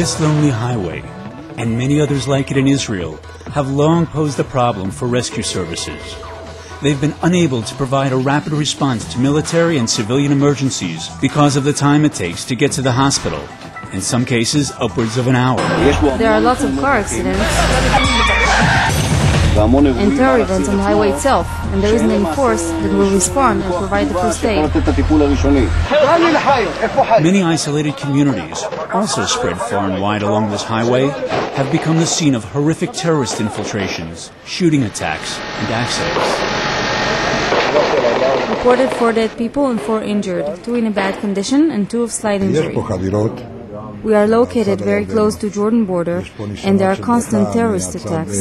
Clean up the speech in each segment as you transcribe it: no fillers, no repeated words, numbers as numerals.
This lonely highway, and many others like it in Israel, have long posed a problem for rescue services. They've been unable to provide a rapid response to military and civilian emergencies because of the time it takes to get to the hospital, in some cases upwards of an hour. There are lots of car accidents and terror events on the highway itself, and there isn't any force that will respond and provide the first aid. Many isolated communities, also spread far and wide along this highway, have become the scene of horrific terrorist infiltrations, shooting attacks, and accidents. Reported 4 dead people and 4 injured, 2 in a bad condition and 2 of slight injury. We are located very close to Jordan border, and there are constant terrorist attacks.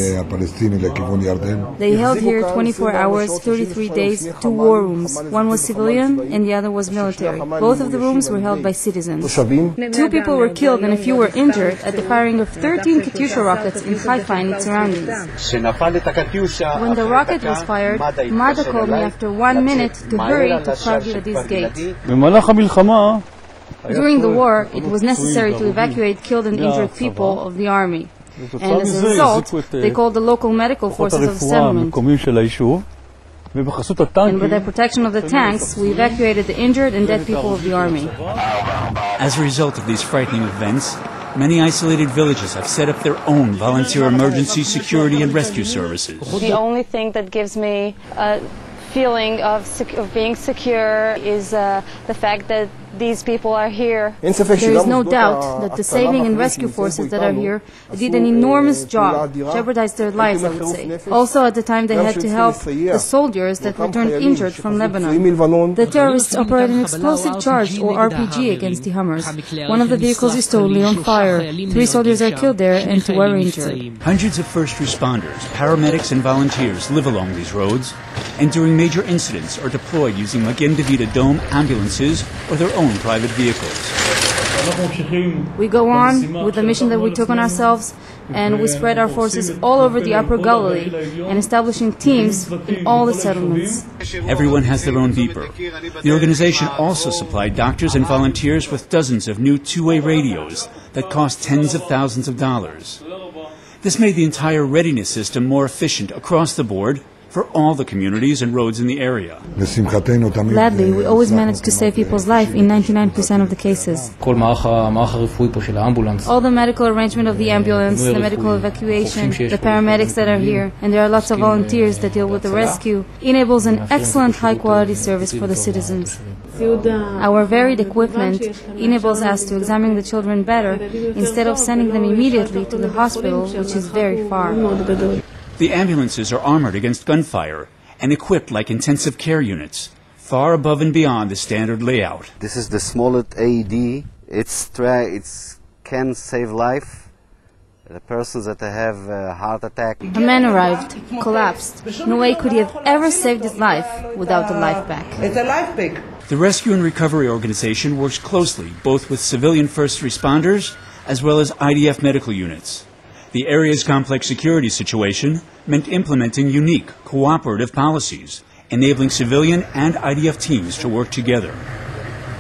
They held here 24 hours, 33 days, 2 war rooms. One was civilian and the other was military. Both of the rooms were held by citizens. 2 people were killed and a few were injured at the firing of 13 Katyusha rockets in Haifa and its surroundings. When the rocket was fired, Mada called me after 1 minute to hurry to Kfar gate. During the war, it was necessary to evacuate killed and injured people of the army. And as a result, they called the local medical forces of the settlement. And with the protection of the tanks, we evacuated the injured and dead people of the army. As a result of these frightening events, many isolated villages have set up their own volunteer emergency security and rescue services. The only thing that gives me a feeling of being secure is the fact that these people are here. There is no doubt that the saving and rescue forces that are here did an enormous job, jeopardized their lives, I would say. Also, at the time, they had to help the soldiers that returned injured from Lebanon. The terrorists operated an explosive charge, or RPG, against the Hummers. One of the vehicles is totally on fire. 3 soldiers are killed there and 2 are injured. Hundreds of first responders, paramedics, and volunteers live along these roads, and during major incidents are deployed using Magen David Adom ambulances or their own private vehicles. We go on with the mission that we took on ourselves, and we spread our forces all over the Upper Galilee and establishing teams in all the settlements. Everyone has their own beeper. The organization also supplied doctors and volunteers with dozens of new two-way radios that cost tens of thousands of dollars. This made the entire readiness system more efficient across the board for all the communities and roads in the area. Gladly, we always manage to save people's life in 99% of the cases. All the medical arrangement of the ambulance, the medical evacuation, the paramedics that are here, and there are lots of volunteers that deal with the rescue, enables an excellent high-quality service for the citizens. Our varied equipment enables us to examine the children better instead of sending them immediately to the hospital, which is very far. The ambulances are armored against gunfire and equipped like intensive care units, far above and beyond the standard layout. This is the smallest AED. It can save life. The persons that have a heart attack. A man arrived, collapsed. No way could he have ever saved his life without the life pack. It's a life pack. The Rescue and Recovery Organization works closely both with civilian first responders as well as IDF medical units. The area's complex security situation meant implementing unique, cooperative policies, enabling civilian and IDF teams to work together.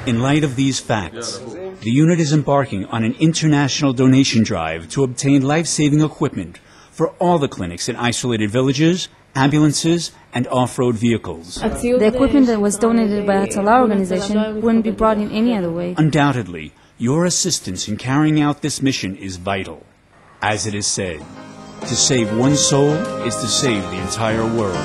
In light of these facts, the unit is embarking on an international donation drive to obtain life-saving equipment for all the clinics in isolated villages, ambulances, and off-road vehicles. The equipment that was donated by Hatzalah organization wouldn't be brought in any other way. Undoubtedly, your assistance in carrying out this mission is vital. As it is said, to save one soul is to save the entire world.